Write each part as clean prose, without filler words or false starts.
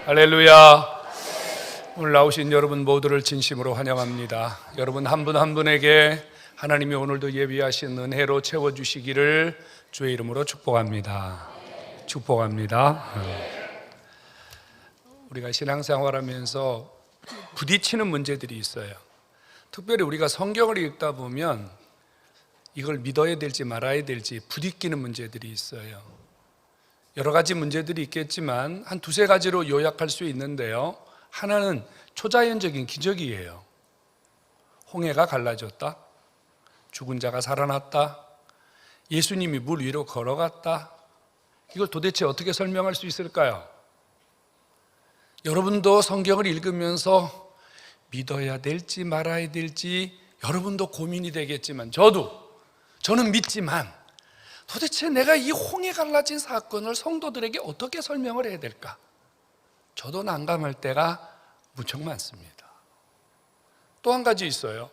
할렐루야. 오늘 나오신 여러분 모두를 진심으로 환영합니다. 여러분 한 분 한 분에게 하나님이 오늘도 예비하신 은혜로 채워주시기를 주의 이름으로 축복합니다. 축복합니다. 우리가 신앙생활하면서 부딪히는 문제들이 있어요. 특별히 우리가 성경을 읽다 보면 이걸 믿어야 될지 말아야 될지 부딪히는 문제들이 있어요. 여러 가지 문제들이 있겠지만 한 두세 가지로 요약할 수 있는데요. 하나는 초자연적인 기적이에요. 홍해가 갈라졌다, 죽은 자가 살아났다, 예수님이 물 위로 걸어갔다. 이걸 도대체 어떻게 설명할 수 있을까요? 여러분도 성경을 읽으면서 믿어야 될지 말아야 될지 여러분도 고민이 되겠지만 저는 믿지만 도대체 내가 이 홍해 갈라진 사건을 성도들에게 어떻게 설명을 해야 될까? 저도 난감할 때가 무척 많습니다. 또 한 가지 있어요.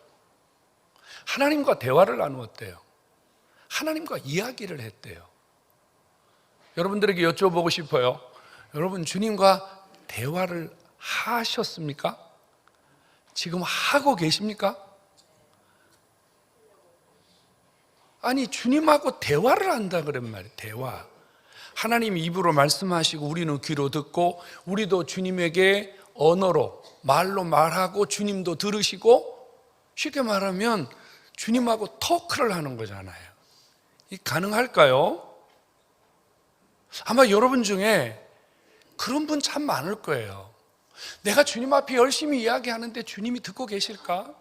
하나님과 대화를 나누었대요. 하나님과 이야기를 했대요. 여러분들에게 여쭤보고 싶어요. 여러분 주님과 대화를 하셨습니까? 지금 하고 계십니까? 아니 주님하고 대화를 한다 그런 말이에요. 대화. 하나님 입으로 말씀하시고 우리는 귀로 듣고 우리도 주님에게 언어로 말로 말하고 주님도 들으시고 쉽게 말하면 주님하고 토크를 하는 거잖아요. 이 가능할까요? 아마 여러분 중에 그런 분 참 많을 거예요. 내가 주님 앞에 열심히 이야기하는데 주님이 듣고 계실까?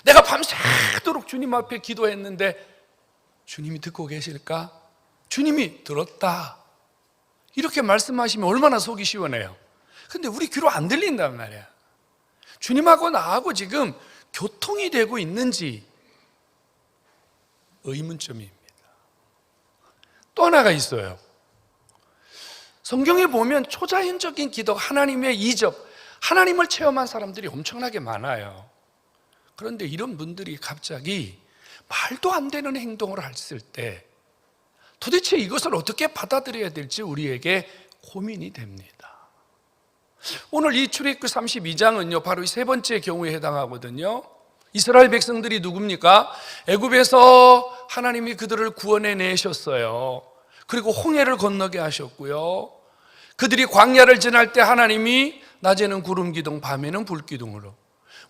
내가 밤새도록 주님 앞에 기도했는데 주님이 듣고 계실까? 주님이 들었다 이렇게 말씀하시면 얼마나 속이 시원해요. 근데 우리 귀로 안 들린단 말이야. 주님하고 나하고 지금 교통이 되고 있는지 의문점입니다. 또 하나가 있어요. 성경에 보면 초자연적인 기도, 하나님의 이적, 하나님을 체험한 사람들이 엄청나게 많아요. 그런데 이런 분들이 갑자기 말도 안 되는 행동을 했을 때 도대체 이것을 어떻게 받아들여야 될지 우리에게 고민이 됩니다. 오늘 이 출애굽기 32장은요 바로 이 세 번째 경우에 해당하거든요. 이스라엘 백성들이 누굽니까? 애굽에서 하나님이 그들을 구원해 내셨어요. 그리고 홍해를 건너게 하셨고요. 그들이 광야를 지날 때 하나님이 낮에는 구름 기둥, 밤에는 불 기둥으로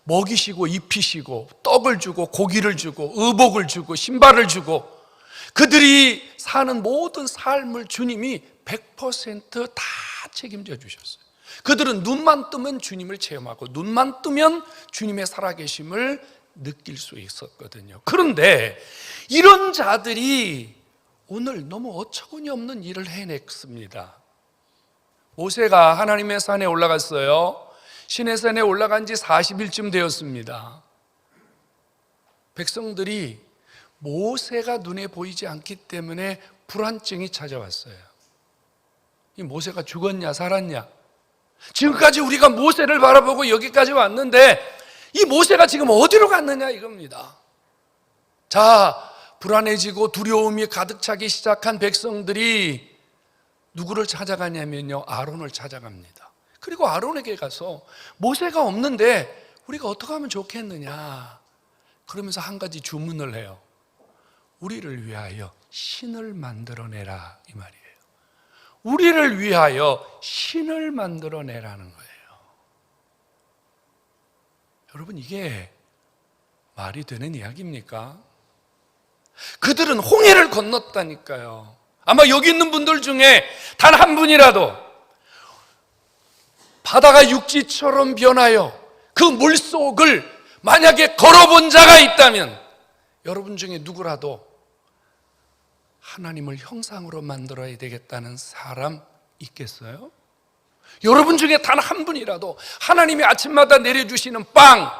먹이시고 입히시고 떡을 주고 고기를 주고 의복을 주고 신발을 주고 그들이 사는 모든 삶을 주님이 100% 다 책임져 주셨어요. 그들은 눈만 뜨면 주님을 체험하고 눈만 뜨면 주님의 살아계심을 느낄 수 있었거든요. 그런데 이런 자들이 오늘 너무 어처구니 없는 일을 해냈습니다. 모세가 하나님의 산에 올라갔어요. 시내산에 올라간 지 40일쯤 되었습니다. 백성들이 모세가 눈에 보이지 않기 때문에 불안증이 찾아왔어요. 이 모세가 죽었냐 살았냐? 지금까지 우리가 모세를 바라보고 여기까지 왔는데 이 모세가 지금 어디로 갔느냐 이겁니다. 자, 불안해지고 두려움이 가득 차기 시작한 백성들이 누구를 찾아가냐면요 아론을 찾아갑니다. 그리고 아론에게 가서 모세가 없는데 우리가 어떻게 하면 좋겠느냐 그러면서 한 가지 주문을 해요. 우리를 위하여 신을 만들어내라 이 말이에요. 우리를 위하여 신을 만들어내라는 거예요. 여러분 이게 말이 되는 이야기입니까? 그들은 홍해를 건넜다니까요. 아마 여기 있는 분들 중에 단 한 분이라도 바다가 육지처럼 변하여 그 물속을 만약에 걸어본 자가 있다면 여러분 중에 누구라도 하나님을 형상으로 만들어야 되겠다는 사람 있겠어요? 여러분 중에 단 한 분이라도 하나님이 아침마다 내려주시는 빵,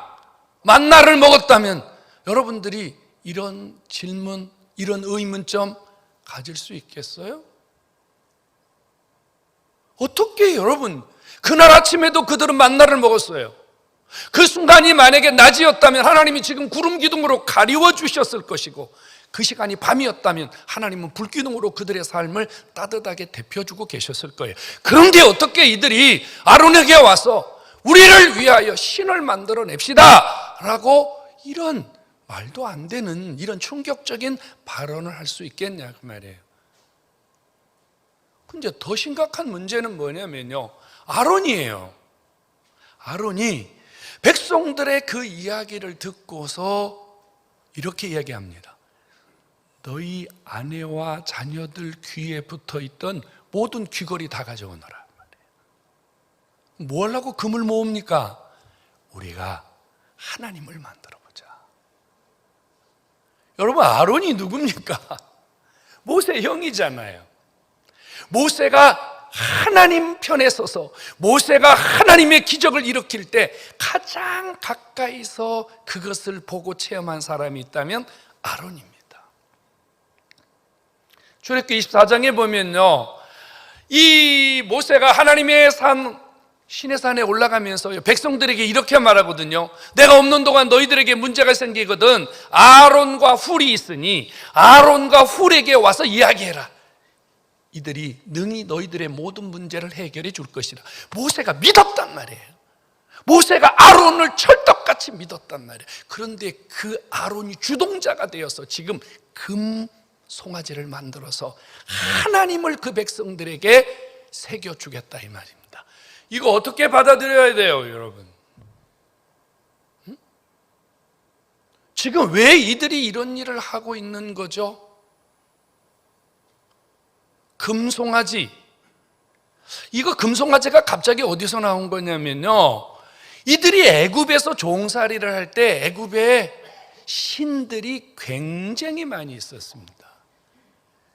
만나를 먹었다면 여러분들이 이런 질문, 이런 의문점 가질 수 있겠어요? 어떻게 여러분 그날 아침에도 그들은 만나를 먹었어요. 그 순간이 만약에 낮이었다면 하나님이 지금 구름 기둥으로 가리워 주셨을 것이고 그 시간이 밤이었다면 하나님은 불기둥으로 그들의 삶을 따뜻하게 데펴주고 계셨을 거예요. 그런데 어떻게 이들이 아론에게 와서 우리를 위하여 신을 만들어냅시다 라고 이런 말도 안 되는 이런 충격적인 발언을 할 수 있겠냐 그 말이에요. 근데 더 심각한 문제는 뭐냐면요, 아론이에요. 아론이 백성들의 그 이야기를 듣고서 이렇게 이야기합니다. 너희 아내와 자녀들 귀에 붙어있던 모든 귀걸이 다 가져오너라. 뭐 하려고 금을 모읍니까? 우리가 하나님을 만들어보자. 여러분, 아론이 누굽니까? 모세 형이잖아요. 모세가 하나님 편에 서서 모세가 하나님의 기적을 일으킬 때 가장 가까이서 그것을 보고 체험한 사람이 있다면 아론입니다. 출애굽기 24장에 보면요, 이 모세가 하나님의 산 시내산에 올라가면서 백성들에게 이렇게 말하거든요. 내가 없는 동안 너희들에게 문제가 생기거든 아론과 훌이 있으니 아론과 훌에게 와서 이야기해라. 이들이 능히 너희들의 모든 문제를 해결해 줄 것이라. 모세가 믿었단 말이에요. 모세가 아론을 철떡같이 믿었단 말이에요. 그런데 그 아론이 주동자가 되어서 지금 금 송아지를 만들어서 하나님을 그 백성들에게 새겨주겠다 이 말입니다. 이거 어떻게 받아들여야 돼요, 여러분? 지금 왜 이들이 이런 일을 하고 있는 거죠? 금송아지, 이거 금송아지가 갑자기 어디서 나온 거냐면요, 이들이 애굽에서 종살이를 할 때 애굽에 신들이 굉장히 많이 있었습니다.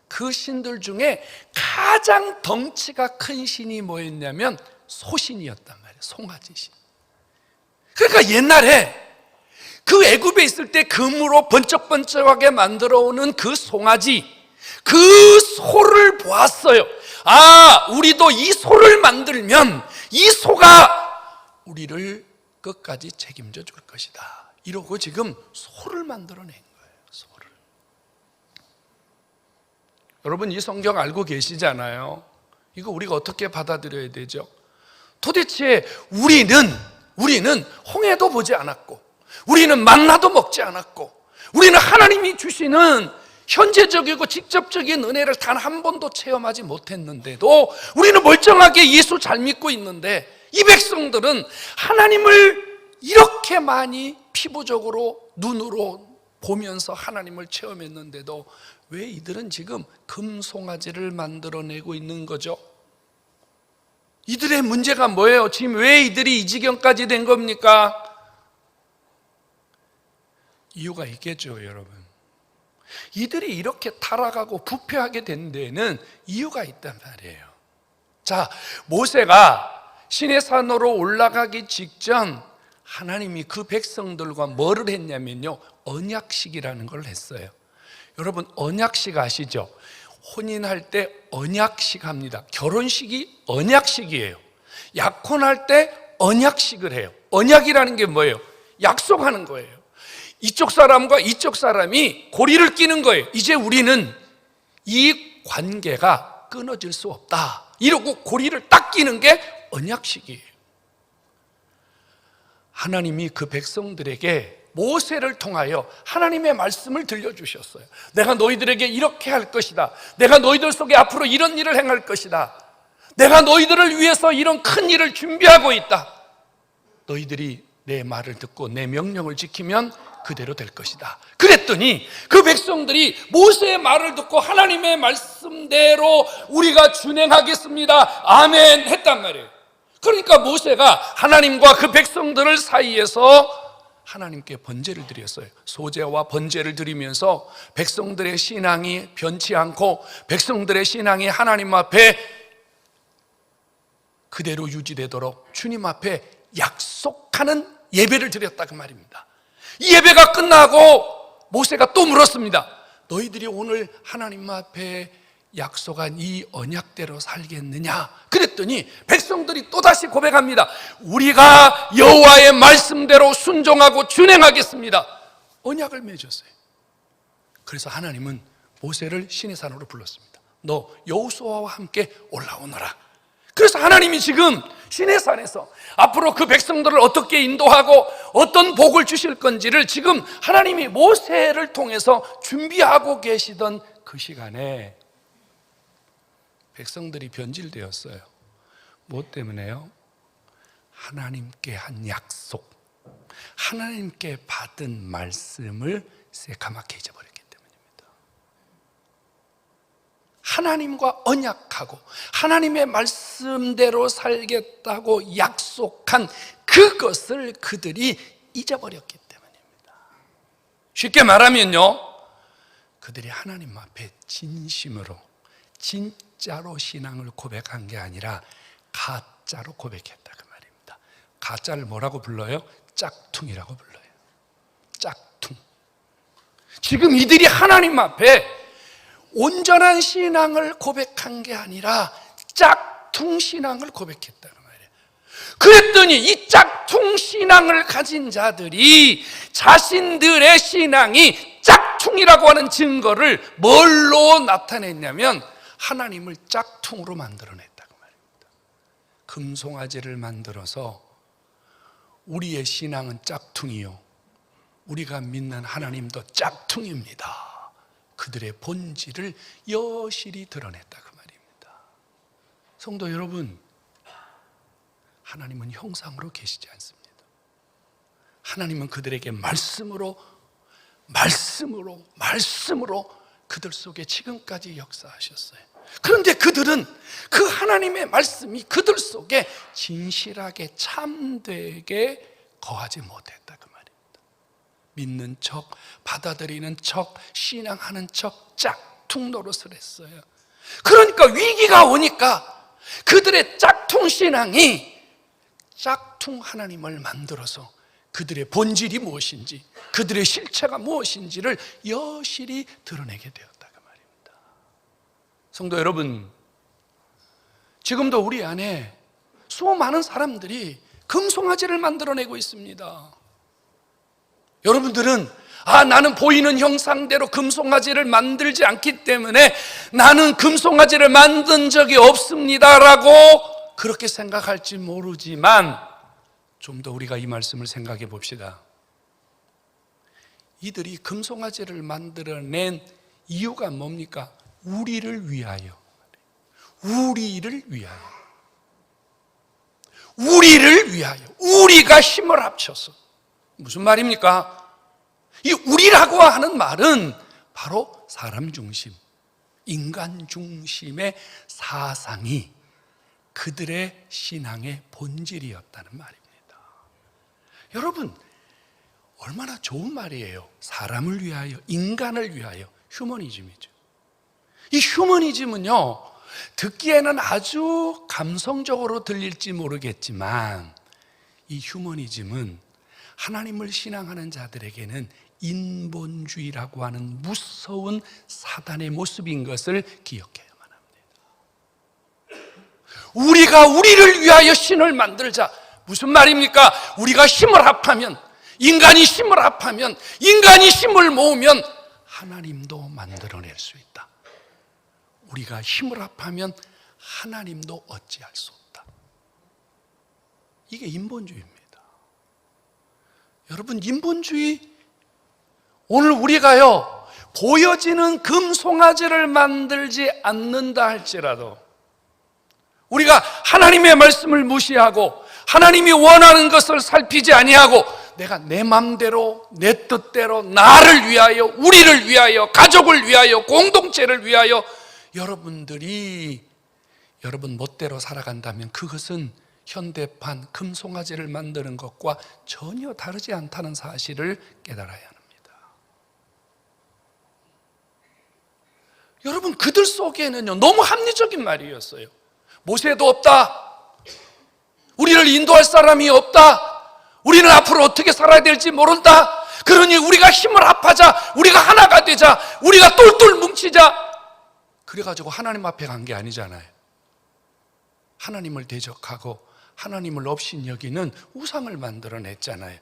그 신들 중에 가장 덩치가 큰 신이 뭐였냐면 소신이었단 말이에요. 송아지신. 그러니까 옛날에 그 애굽에 있을 때 금으로 번쩍번쩍하게 만들어 오는 그 송아지, 그 소를 보았어요. 아, 우리도 이 소를 만들면 이 소가 우리를 끝까지 책임져 줄 것이다. 이러고 지금 소를 만들어낸 거예요. 소를. 여러분, 이 성경 알고 계시잖아요. 이거 우리가 어떻게 받아들여야 되죠? 도대체 우리는 홍해도 보지 않았고, 우리는 만나도 먹지 않았고, 우리는 하나님이 주시는 현재적이고 직접적인 은혜를 단 한 번도 체험하지 못했는데도 우리는 멀쩡하게 예수 잘 믿고 있는데, 이 백성들은 하나님을 이렇게 많이 피부적으로 눈으로 보면서 하나님을 체험했는데도 왜 이들은 지금 금송아지를 만들어내고 있는 거죠? 이들의 문제가 뭐예요? 지금 왜 이들이 이 지경까지 된 겁니까? 이유가 있겠죠, 여러분. 이들이 이렇게 타락하고 부패하게 된 데에는 이유가 있단 말이에요. 자, 모세가 시내산으로 올라가기 직전 하나님이 그 백성들과 뭐를 했냐면요, 언약식이라는 걸 했어요. 여러분, 언약식 아시죠? 혼인할 때 언약식 합니다. 결혼식이 언약식이에요. 약혼할 때 언약식을 해요. 언약이라는 게 뭐예요? 약속하는 거예요. 이쪽 사람과 이쪽 사람이 고리를 끼는 거예요. 이제 우리는 이 관계가 끊어질 수 없다, 이러고 고리를 딱 끼는 게 언약식이에요. 하나님이 그 백성들에게 모세를 통하여 하나님의 말씀을 들려주셨어요. 내가 너희들에게 이렇게 할 것이다. 내가 너희들 속에 앞으로 이런 일을 행할 것이다. 내가 너희들을 위해서 이런 큰 일을 준비하고 있다. 너희들이 내 말을 듣고 내 명령을 지키면 그대로 될 것이다. 그랬더니 그 백성들이 모세의 말을 듣고 하나님의 말씀대로 우리가 준행하겠습니다, 아멘 했단 말이에요. 그러니까 모세가 하나님과 그 백성들을 사이에서 하나님께 번제를 드렸어요. 소제와 번제를 드리면서 백성들의 신앙이 변치 않고 백성들의 신앙이 하나님 앞에 그대로 유지되도록 주님 앞에 약속하는 예배를 드렸다 그 말입니다. 이 예배가 끝나고 모세가 또 물었습니다. 너희들이 오늘 하나님 앞에 약속한 이 언약대로 살겠느냐? 그랬더니 백성들이 또다시 고백합니다. 우리가 여호와의 말씀대로 순종하고 준행하겠습니다. 언약을 맺었어요. 그래서 하나님은 모세를 시내산으로 불렀습니다. 너 여호수아와 함께 올라오너라. 그래서 하나님이 지금 시내산에서 앞으로 그 백성들을 어떻게 인도하고 어떤 복을 주실 건지를 지금 하나님이 모세를 통해서 준비하고 계시던 그 시간에 백성들이 변질되었어요. 무엇 때문에요? 하나님께 한 약속, 하나님께 받은 말씀을 새카맣게 잊어버렸기 때문입니다. 하나님과 언약하고 하나님의 말씀대로 살겠다고 약속한 그것을 그들이 잊어버렸기 때문입니다. 쉽게 말하면요, 그들이 하나님 앞에 진심으로 진짜로 신앙을 고백한 게 아니라 가짜로 고백했다 그 말입니다. 가짜를 뭐라고 불러요? 짝퉁이라고 불러요. 짝퉁. 지금 이들이 하나님 앞에 온전한 신앙을 고백한 게 아니라 짝퉁 신앙을 고백했다 그 말이에요. 그랬더니 이 짝퉁 신앙을 가진 자들이 자신들의 신앙이 짝퉁이라고 하는 증거를 뭘로 나타냈냐면 하나님을 짝퉁으로 만들어냈다 그 말입니다. 금송아지를 만들어서 우리의 신앙은 짝퉁이요, 우리가 믿는 하나님도 짝퉁입니다. 그들의 본질을 여실히 드러냈다 그 말입니다. 성도 여러분, 하나님은 형상으로 계시지 않습니다. 하나님은 그들에게 말씀으로 그들 속에 지금까지 역사하셨어요. 그런데 그들은 그 하나님의 말씀이 그들 속에 진실하게 참되게 거하지 못했다 그 말입니다. 믿는 척, 받아들이는 척, 신앙하는 척 짝퉁 노릇을 했어요. 그러니까 위기가 오니까 그들의 짝퉁 신앙이 짝퉁 하나님을 만들어서 그들의 본질이 무엇인지, 그들의 실체가 무엇인지를 여실히 드러내게 되었다 그 말입니다. 성도 여러분, 지금도 우리 안에 수많은 사람들이 금송아지를 만들어내고 있습니다. 여러분들은 나는 보이는 형상대로 금송아지를 만들지 않기 때문에 나는 금송아지를 만든 적이 없습니다라고 그렇게 생각할지 모르지만 좀 더 우리가 이 말씀을 생각해 봅시다. 이들이 금송아지를 만들어낸 이유가 뭡니까? 우리를 위하여. 우리를 위하여. 우리를 위하여. 우리가 힘을 합쳐서. 무슨 말입니까? 이 우리라고 하는 말은 바로 사람 중심, 인간 중심의 사상이 그들의 신앙의 본질이었다는 말입니다. 여러분, 얼마나 좋은 말이에요. 사람을 위하여, 인간을 위하여. 휴머니즘이죠. 이 휴머니즘은요, 듣기에는 아주 감성적으로 들릴지 모르겠지만 이 휴머니즘은 하나님을 신앙하는 자들에게는 인본주의라고 하는 무서운 사단의 모습인 것을 기억해야만 합니다. 우리가 우리를 위하여 신을 만들자. 무슨 말입니까? 우리가 힘을 합하면, 인간이 힘을 합하면, 인간이 힘을 모으면 하나님도 만들어낼 수 있다. 우리가 힘을 합하면 하나님도 어찌할 수 없다. 이게 인본주의입니다. 여러분, 인본주의, 오늘 우리가요, 보여지는 금송아지를 만들지 않는다 할지라도 우리가 하나님의 말씀을 무시하고 하나님이 원하는 것을 살피지 아니하고 내가 내 맘대로, 내 뜻대로 나를 위하여, 우리를 위하여, 가족을 위하여, 공동체를 위하여 여러분들이 여러분 멋대로 살아간다면 그것은 현대판 금송아지를 만드는 것과 전혀 다르지 않다는 사실을 깨달아야 합니다. 여러분, 그들 속에는요, 너무 합리적인 말이었어요. 모세도 없다. 우리를 인도할 사람이 없다. 우리는 앞으로 어떻게 살아야 될지 모른다. 그러니 우리가 힘을 합하자. 우리가 하나가 되자. 우리가 똘똘 뭉치자. 그래가지고 하나님 앞에 간 게 아니잖아요. 하나님을 대적하고 하나님을 없인 여기는 우상을 만들어냈잖아요.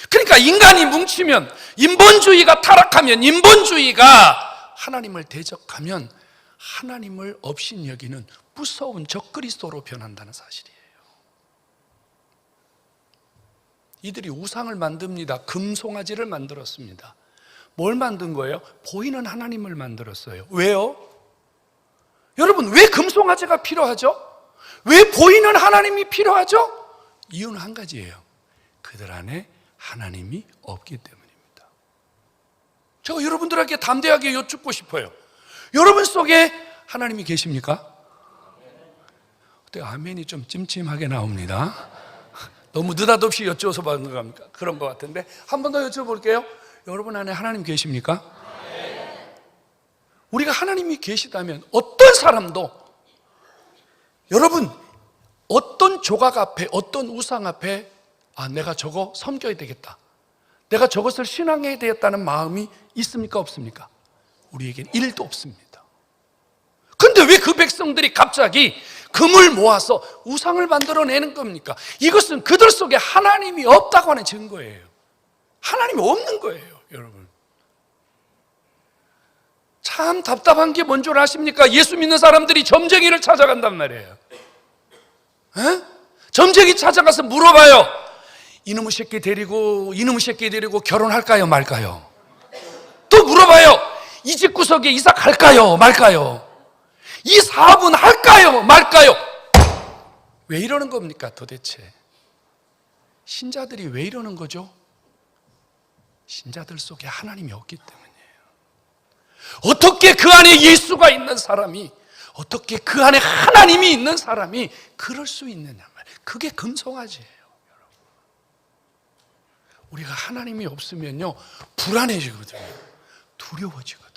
그러니까 인간이 뭉치면, 인본주의가 타락하면, 인본주의가 하나님을 대적하면 하나님을 없인 여기는 무서운 적그리스도로 변한다는 사실이에요. 이들이 우상을 만듭니다. 금송아지를 만들었습니다. 뭘 만든 거예요? 보이는 하나님을 만들었어요. 왜요? 여러분, 왜 금송아지가 필요하죠? 왜 보이는 하나님이 필요하죠? 이유는 한 가지예요. 그들 안에 하나님이 없기 때문입니다. 제가 여러분들에게 담대하게 여쭙고 싶어요. 여러분 속에 하나님이 계십니까? 그때 아멘이 좀 찜찜하게 나옵니다. 너무 느닷없이 여쭈어서 그런 것 같은데 한 번 더 여쭤볼게요. 여러분 안에 하나님 계십니까? 우리가 하나님이 계시다면 어떤 사람도, 여러분, 어떤 조각 앞에, 어떤 우상 앞에 내가 저거 섬겨야 되겠다, 내가 저것을 신앙해야 되겠다는 마음이 있습니까? 없습니까? 우리에겐 1도 없습니다. 그런데 왜 그 백성들이 갑자기 금을 모아서 우상을 만들어내는 겁니까? 이것은 그들 속에 하나님이 없다고 하는 증거예요. 하나님이 없는 거예요, 여러분. 참 답답한 게 뭔 줄 아십니까? 예수 믿는 사람들이 점쟁이를 찾아간단 말이에요. 점쟁이 찾아가서 물어봐요. 이놈의 새끼 데리고 결혼할까요, 말까요? 또 물어봐요. 이 집 구석에 이사 갈까요, 말까요? 이 사업은 할까요, 말까요? 왜 이러는 겁니까, 도대체? 신자들이 왜 이러는 거죠? 신자들 속에 하나님이 없기 때문이에요. 어떻게 그 안에 예수가 있는 사람이, 어떻게 그 안에 하나님이 있는 사람이 그럴 수 있느냐 말이에요. 그게 금송아지예요, 여러분. 우리가 하나님이 없으면요, 불안해지거든요. 두려워지거든요.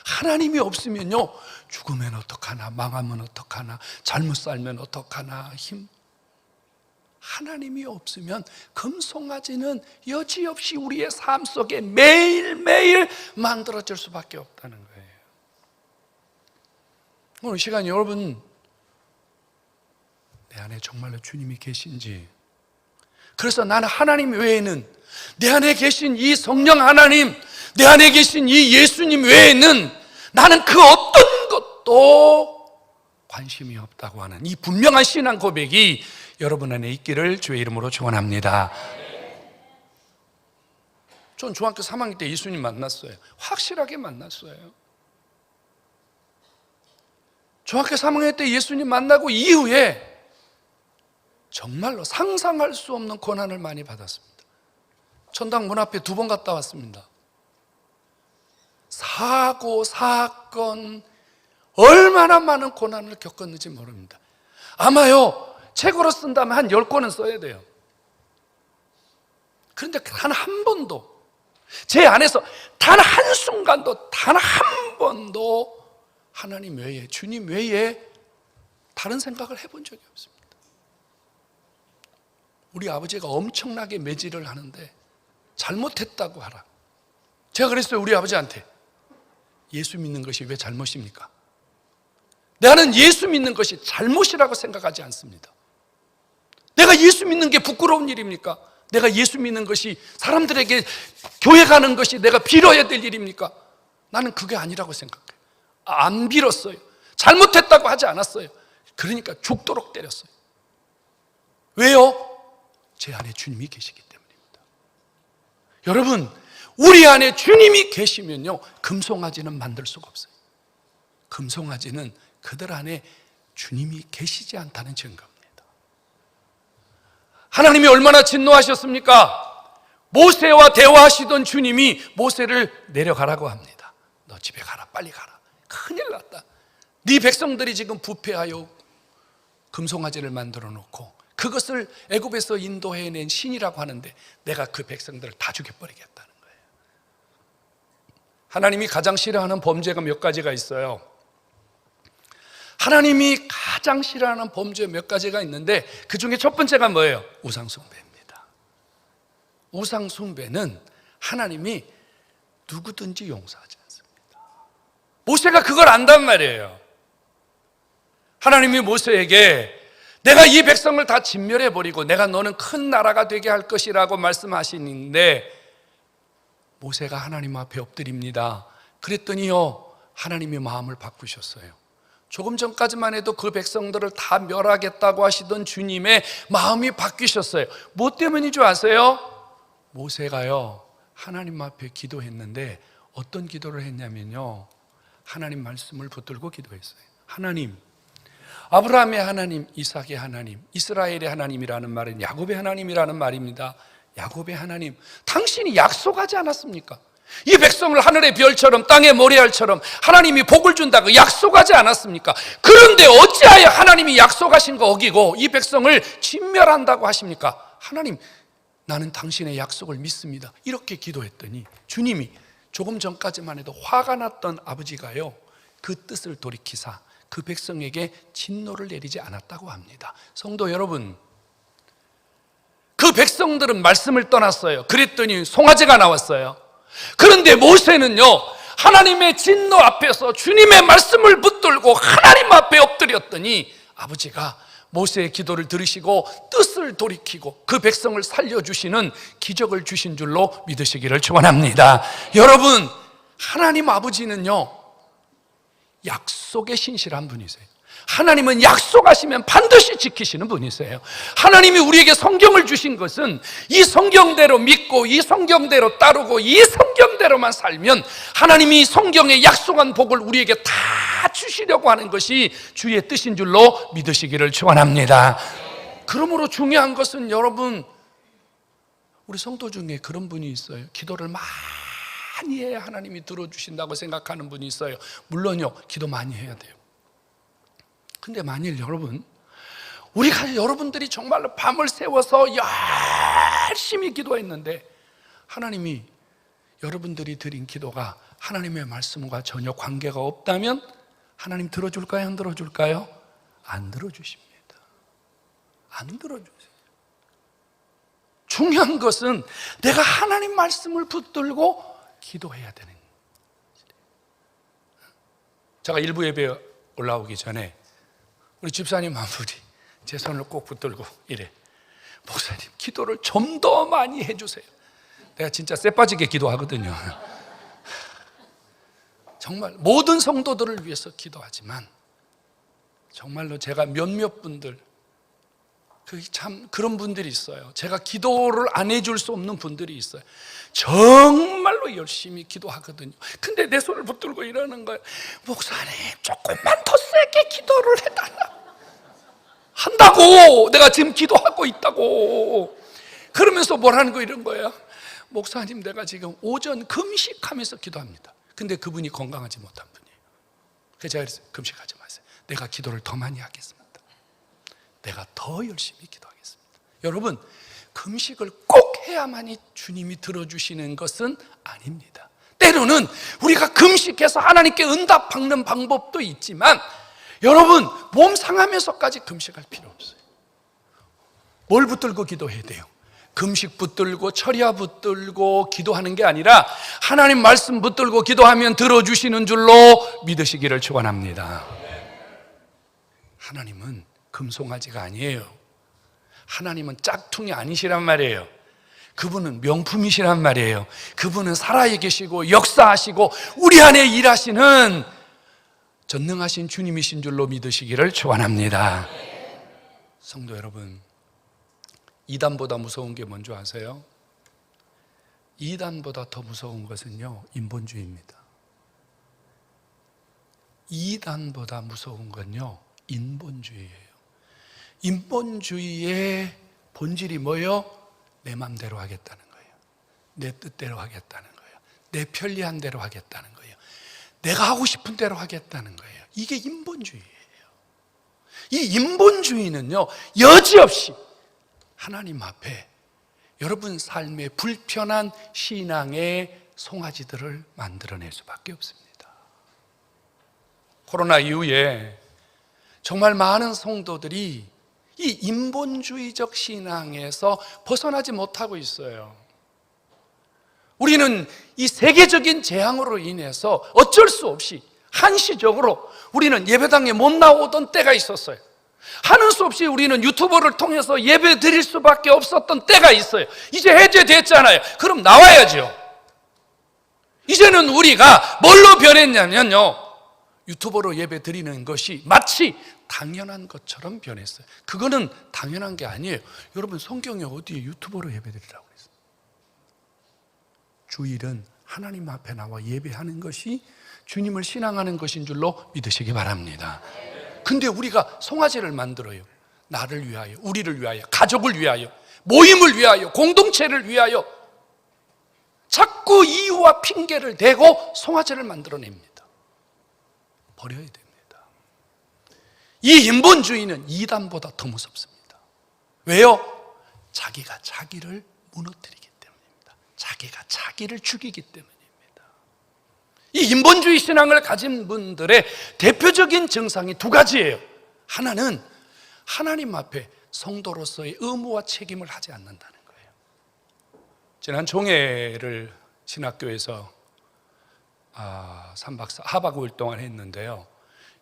하나님이 없으면요, 죽으면 어떡하나, 망하면 어떡하나, 잘못 살면 어떡하나, 하나님이 없으면 금송아지는 여지없이 우리의 삶 속에 매일매일 만들어질 수밖에 없다는 거예요. 오늘 시간에 여러분, 내 안에 정말로 주님이 계신지, 그래서 나는 하나님 외에는, 내 안에 계신 이 성령 하나님, 내 안에 계신 이 예수님 외에는 나는 그 어떤 것도 관심이 없다고 하는 이 분명한 신앙 고백이 여러분 안에 있기를 주의 이름으로 축원합니다. 전 중학교 3학년 때 예수님 만났어요. 확실하게 만났어요. 중학교 3학년 때 예수님 만나고 이후에 정말로 상상할 수 없는 고난을 많이 받았습니다. 천당 문 앞에 2번 갔다 왔습니다. 사고, 사건, 얼마나 많은 고난을 겪었는지 모릅니다. 아마요, 책으로 쓴다면 한 10권은 써야 돼요. 그런데 단 한 번도, 제 안에서 단 한순간도, 단 한 번도 하나님 외에, 주님 외에 다른 생각을 해본 적이 없습니다. 우리 아버지가 엄청나게 매질을 하는데 잘못했다고 하라. 제가 그랬어요, 우리 아버지한테. 예수 믿는 것이 왜 잘못입니까? 나는 예수 믿는 것이 잘못이라고 생각하지 않습니다. 내가 예수 믿는 게 부끄러운 일입니까? 내가 예수 믿는 것이, 사람들에게 교회 가는 것이 내가 빌어야 될 일입니까? 나는 그게 아니라고 생각해요. 안 빌었어요. 잘못했다고 하지 않았어요. 그러니까 죽도록 때렸어요. 왜요? 제 안에 주님이 계시기 때문입니다. 여러분, 우리 안에 주님이 계시면요, 금송아지는 만들 수가 없어요. 금송아지는 그들 안에 주님이 계시지 않다는 증거입니다. 하나님이 얼마나 진노하셨습니까? 모세와 대화하시던 주님이 모세를 내려가라고 합니다. 너 집에 가라, 빨리 가라. 큰일 났다. 네 백성들이 지금 부패하여 금송아지를 만들어 놓고 그것을 애굽에서 인도해낸 신이라고 하는데 내가 그 백성들을 다 죽여버리겠다는 거예요. 하나님이 가장 싫어하는 범죄가 몇 가지가 있어요. 하나님이 가장 싫어하는 범죄 몇 가지가 있는데 그 중에 첫 번째가 뭐예요? 우상숭배입니다. 우상숭배는 하나님이 누구든지 용서하지 않습니다. 모세가 그걸 안단 말이에요. 하나님이 모세에게 내가 이 백성을 다 진멸해버리고 내가 너는 큰 나라가 되게 할 것이라고 말씀하시는데 모세가 하나님 앞에 엎드립니다. 그랬더니요, 하나님이 마음을 바꾸셨어요. 조금 전까지만 해도 그 백성들을 다 멸하겠다고 하시던 주님의 마음이 바뀌셨어요. 뭐 때문인 줄 아세요? 모세가요, 하나님 앞에 기도했는데 어떤 기도를 했냐면요, 하나님 말씀을 붙들고 기도했어요. 하나님, 아브라함의 하나님, 이삭의 하나님, 이스라엘의 하나님이라는 말은 야곱의 하나님이라는 말입니다. 야곱의 하나님, 당신이 약속하지 않았습니까? 이 백성을 하늘의 별처럼 땅의 모래알처럼 하나님이 복을 준다고 약속하지 않았습니까? 그런데 어찌하여 하나님이 약속하신 거 어기고 이 백성을 진멸한다고 하십니까? 하나님, 나는 당신의 약속을 믿습니다. 이렇게 기도했더니 주님이 조금 전까지만 해도 화가 났던 아버지가요, 그 뜻을 돌이키사 그 백성에게 진노를 내리지 않았다고 합니다. 성도 여러분, 그 백성들은 말씀을 떠났어요. 그랬더니 송아지가 나왔어요. 그런데 모세는요, 하나님의 진노 앞에서 주님의 말씀을 붙들고 하나님 앞에 엎드렸더니 아버지가 모세의 기도를 들으시고 뜻을 돌이키고 그 백성을 살려주시는 기적을 주신 줄로 믿으시기를 축원합니다. 여러분, 하나님 아버지는요, 약속에 신실한 분이세요. 하나님은 약속하시면 반드시 지키시는 분이세요. 하나님이 우리에게 성경을 주신 것은 이 성경대로 믿고 이 성경대로 따르고 이 성경대로만 살면 하나님이 성경에 약속한 복을 우리에게 다 주시려고 하는 것이 주의 뜻인 줄로 믿으시기를 축원합니다. 그러므로 중요한 것은 여러분, 우리 성도 중에 그런 분이 있어요. 기도를 많이 해야 하나님이 들어주신다고 생각하는 분이 있어요. 물론요, 기도 많이 해야 돼요. 근데 만일 여러분, 우리가 여러분들이 정말로 밤을 새워서 열심히 기도했는데 하나님이 여러분들이 드린 기도가 하나님의 말씀과 전혀 관계가 없다면 하나님 들어줄까요? 안 들어줄까요? 안 들어주십니다. 안 들어주세요. 중요한 것은 내가 하나님 말씀을 붙들고 기도해야 되는 거예요. 제가 일부 예배에 올라오기 전에 우리 집사님 한 분이 제 손을 꼭 붙들고 이래, 목사님 기도를 좀 더 많이 해주세요. 내가 진짜 쎄 빠지게 기도하거든요. 정말 모든 성도들을 위해서 기도하지만 정말로 제가 몇몇 분들, 참 그런 분들이 있어요. 제가 기도를 안 해줄 수 없는 분들이 있어요. 정말로 열심히 기도하거든요. 근데 내 손을 붙들고 이러는 거예요. 목사님 조금만 더 세게 기도를 해달라. 한다고, 내가 지금 기도하고 있다고. 그러면서 뭐라는 거 이런 거예요. 목사님 내가 지금 오전 금식하면서 기도합니다. 근데 그분이 건강하지 못한 분이에요. 그래서 제가 그랬어요. 금식하지 마세요. 내가 기도를 더 많이 하겠습니다. 내가 더 열심히 기도하겠습니다. 여러분, 금식을 꼭 해야만이 주님이 들어주시는 것은 아닙니다. 때로는 우리가 금식해서 하나님께 응답 받는 방법도 있지만 여러분, 몸 상하면서까지 금식할 필요 없어요. 뭘 붙들고 기도해야 돼요? 금식 붙들고 철야 붙들고 기도하는 게 아니라 하나님 말씀 붙들고 기도하면 들어주시는 줄로 믿으시기를 축원합니다. 하나님은 금송아지가 아니에요. 하나님은 짝퉁이 아니시란 말이에요. 그분은 명품이시란 말이에요. 그분은 살아계시고 역사하시고 우리 안에 일하시는 전능하신 주님이신 줄로 믿으시기를 축원합니다. 성도 여러분, 이단보다 무서운 게 뭔지 아세요? 이단보다 더 무서운 것은요, 인본주의입니다. 이단보다 무서운 건요, 인본주의예요. 인본주의의 본질이 뭐예요? 내 맘대로 하겠다는 거예요. 내 뜻대로 하겠다는 거예요. 내 편리한 대로 하겠다는 거예요. 내가 하고 싶은 대로 하겠다는 거예요. 이게 인본주의예요. 이 인본주의는요, 여지없이 하나님 앞에 여러분 삶의 불편한 신앙의 송아지들을 만들어낼 수밖에 없습니다. 코로나 이후에 정말 많은 성도들이 이 인본주의적 신앙에서 벗어나지 못하고 있어요. 우리는 이 세계적인 재앙으로 인해서 어쩔 수 없이 한시적으로 우리는 예배당에 못 나오던 때가 있었어요. 하는 수 없이 우리는 유튜브를 통해서 예배 드릴 수밖에 없었던 때가 있어요. 이제 해제됐잖아요. 그럼 나와야죠. 이제는 우리가 뭘로 변했냐면요, 유튜브로 예배 드리는 것이 마치 당연한 것처럼 변했어요. 그거는 당연한 게 아니에요. 여러분, 성경에 어디에 유튜브로 예배 드리라고 그랬어요? 주일은 하나님 앞에 나와 예배하는 것이 주님을 신앙하는 것인 줄로 믿으시기 바랍니다. 근데 우리가 송아지를 만들어요. 나를 위하여, 우리를 위하여, 가족을 위하여, 모임을 위하여, 공동체를 위하여 자꾸 이유와 핑계를 대고 송아지를 만들어냅니다. 버려야 됩니다. 이 인본주의는 이단보다 더 무섭습니다. 왜요? 자기가 자기를 무너뜨리기 때문입니다. 자기가 자기를 죽이기 때문입니다. 이 인본주의 신앙을 가진 분들의 대표적인 증상이 두 가지예요. 하나는 하나님 앞에 성도로서의 의무와 책임을 하지 않는다는 거예요. 지난 종회를 신학교에서 3박 4박 5일 동안 했는데요,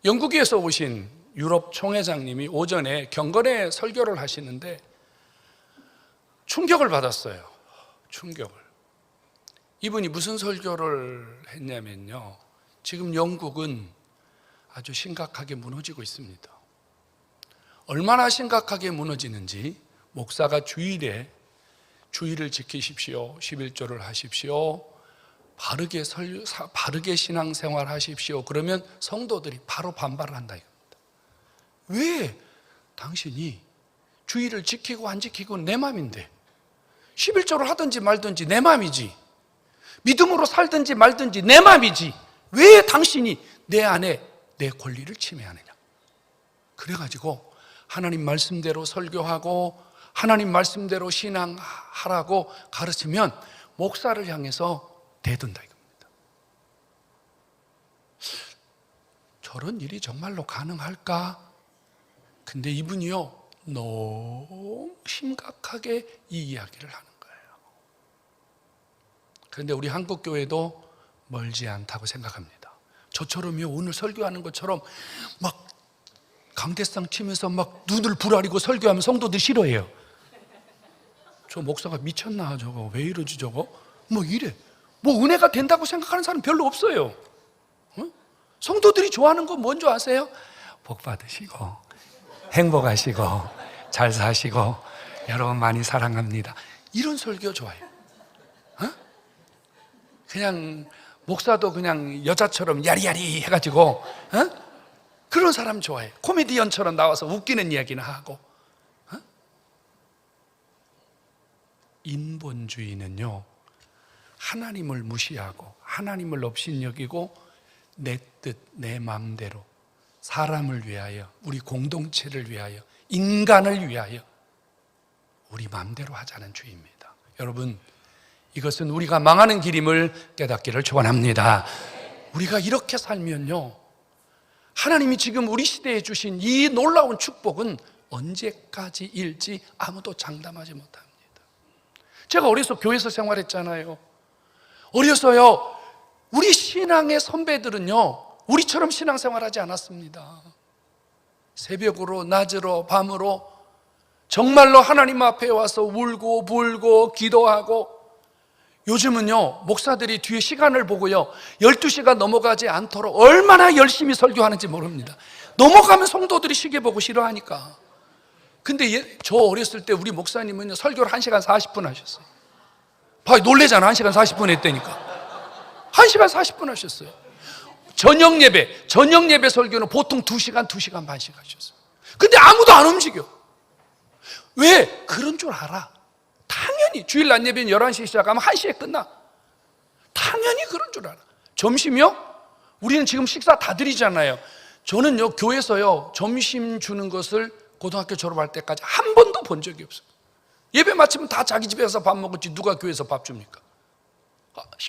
영국에서 오신 유럽 총회장님이 오전에 경건의 설교를 하시는데 충격을 받았어요. 충격을. 이분이 무슨 설교를 했냐면요, 지금 영국은 아주 심각하게 무너지고 있습니다. 얼마나 심각하게 무너지는지, 목사가 주일을 지키십시오, 11조를 하십시오, 바르게 신앙생활 하십시오, 그러면 성도들이 바로 반발을 한다 이겁니다. 왜? 당신이 주일을 지키고 안 지키고 내 맘인데, 11조를 하든지 말든지 내 맘이지, 믿음으로 살든지 말든지 내 맘이지, 왜 당신이 내 안에 내 권리를 침해하느냐. 그래가지고 하나님 말씀대로 설교하고 하나님 말씀대로 신앙하라고 가르치면 목사를 향해서 대든다 이겁니다. 저런 일이 정말로 가능할까? 근데 이분이요, 너무 심각하게 이 이야기를 하는 거예요. 그런데 우리 한국교회도 멀지 않다고 생각합니다. 저처럼요, 오늘 설교하는 것처럼 막 강대상 치면서 막 눈을 부라리고 설교하면 성도들이 싫어해요. 저 목사가 미쳤나, 저거 왜 이러지, 저거 뭐 이래. 뭐 은혜가 된다고 생각하는 사람 별로 없어요. 성도들이 좋아하는 건 뭔지 아세요? 복 받으시고 행복하시고 잘 사시고 여러분 많이 사랑합니다, 이런 설교 좋아해요. 그냥 목사도 그냥 여자처럼 야리야리 해가지고 그런 사람 좋아해요. 코미디언처럼 나와서 웃기는 이야기나 하고. 인본주의는요, 하나님을 무시하고 하나님을 업신여기고 내 뜻, 내 마음대로 사람을 위하여, 우리 공동체를 위하여, 인간을 위하여 우리 마음대로 하자는 주의입니다. 여러분, 이것은 우리가 망하는 길임을 깨닫기를 축원합니다. 우리가 이렇게 살면요, 하나님이 지금 우리 시대에 주신 이 놀라운 축복은 언제까지일지 아무도 장담하지 못합니다. 제가 어려서 교회에서 생활했잖아요. 어려서요, 우리 신앙의 선배들은요, 우리처럼 신앙생활하지 않았습니다. 새벽으로, 낮으로, 밤으로 정말로 하나님 앞에 와서 울고 불고 기도하고, 요즘은요, 목사들이 뒤에 시간을 보고요, 12시가 넘어가지 않도록 얼마나 열심히 설교하는지 모릅니다. 넘어가면 성도들이 시계 보고 싫어하니까. 근데 저 어렸을 때 우리 목사님은요, 설교를 1시간 40분 하셨어요. 봐, 놀래잖아. 1시간 40분 했다니까. 1시간 40분 하셨어요. 저녁 예배 설교는 보통 2시간 반씩 하셨어요. 근데 아무도 안 움직여. 왜? 그런 줄 알아. 당연히 주일 낮 예배는 11시에 시작하면 1시에 끝나. 당연히 그런 줄 알아. 점심이요? 우리는 지금 식사 다 드리잖아요. 저는요, 교회에서요, 점심 주는 것을 고등학교 졸업할 때까지 한 번도 본 적이 없어요. 예배 마치면 다 자기 집에서 밥 먹었지 누가 교회에서 밥 줍니까?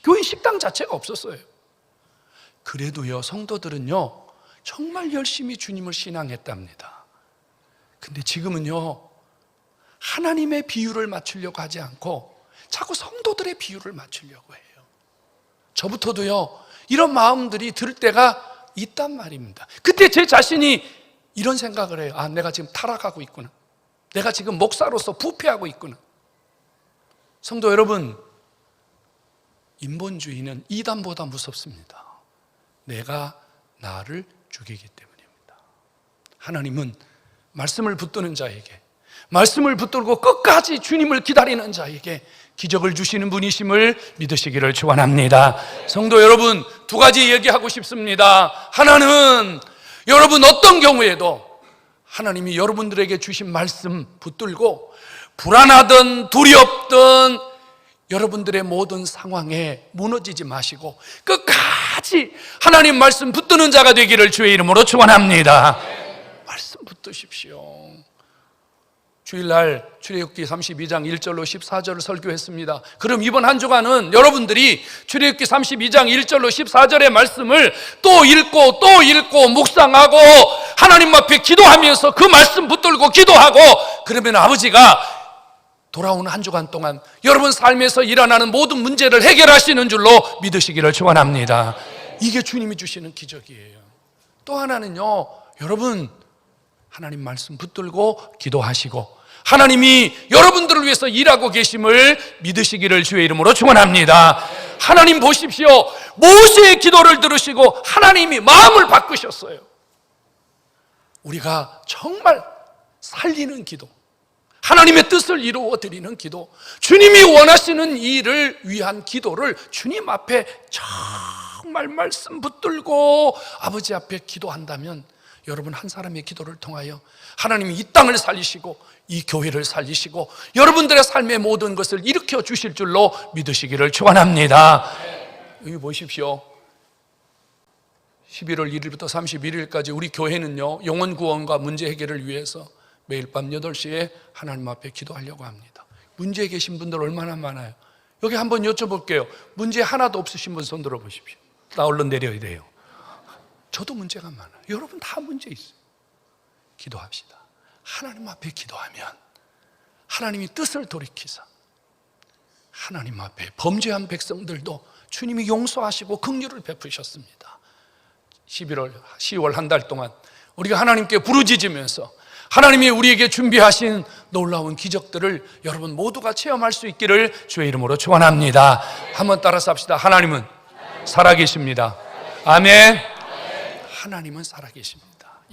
교회 식당 자체가 없었어요. 그래도요, 성도들은요, 정말 열심히 주님을 신앙했답니다. 근데 지금은요, 하나님의 비율을 맞추려고 하지 않고 자꾸 성도들의 비율을 맞추려고 해요. 저부터도요, 이런 마음들이 들 때가 있단 말입니다. 그때 제 자신이 이런 생각을 해요. 아, 내가 지금 타락하고 있구나. 내가 지금 목사로서 부패하고 있구나. 성도 여러분, 인본주의는 이단보다 무섭습니다. 내가 나를 죽이기 때문입니다. 하나님은 말씀을 붙드는 자에게, 말씀을 붙들고 끝까지 주님을 기다리는 자에게 기적을 주시는 분이심을 믿으시기를 축원합니다. 성도 여러분, 두 가지 얘기하고 싶습니다. 하나는 여러분 어떤 경우에도 하나님이 여러분들에게 주신 말씀 붙들고 불안하든 두렵든 여러분들의 모든 상황에 무너지지 마시고 끝까지 하나님 말씀 붙드는 자가 되기를 주의 이름으로 축원합니다. 말씀 붙드십시오. 주일날 출애굽기 32장 1절로 14절을 설교했습니다. 그럼 이번 한 주간은 여러분들이 출애굽기 32장 1절로 14절의 말씀을 또 읽고 묵상하고 하나님 앞에 기도하면서 그 말씀 붙들고 기도하고, 그러면 아버지가 돌아오는 한 주간 동안 여러분 삶에서 일어나는 모든 문제를 해결하시는 줄로 믿으시기를 축원합니다. 이게 주님이 주시는 기적이에요. 또 하나는요, 여러분 하나님 말씀 붙들고 기도하시고 하나님이 여러분들을 위해서 일하고 계심을 믿으시기를 주의 이름으로 축원합니다. 하나님 보십시오. 모세의 기도를 들으시고 하나님이 마음을 바꾸셨어요. 우리가 정말 살리는 기도, 하나님의 뜻을 이루어 드리는 기도, 주님이 원하시는 일을 위한 기도를 주님 앞에 정말 말씀 붙들고 아버지 앞에 기도한다면 여러분 한 사람의 기도를 통하여 하나님이 이 땅을 살리시고 이 교회를 살리시고 여러분들의 삶의 모든 것을 일으켜 주실 줄로 믿으시기를 축원합니다. 여기 보십시오. 11월 1일부터 31일까지 우리 교회는요, 영혼 구원과 문제 해결을 위해서 매일 밤 8시에 하나님 앞에 기도하려고 합니다. 문제에 계신 분들 얼마나 많아요? 여기 한번 여쭤볼게요. 문제 하나도 없으신 분 손 들어 보십시오. 나 얼른 내려야 돼요. 저도 문제가 많아요. 여러분 다 문제 있어요. 기도합시다. 하나님 앞에 기도하면 하나님이 뜻을 돌이키사 하나님 앞에 범죄한 백성들도 주님이 용서하시고 긍휼을 베푸셨습니다. 10월 한 달 동안 우리가 하나님께 부르짖으면서 하나님이 우리에게 준비하신 놀라운 기적들을 여러분 모두가 체험할 수 있기를 주의 이름으로 축원합니다. 한번 따라서 합시다. 하나님은 살아계십니다. 아멘. 하나님은 살아계십니다.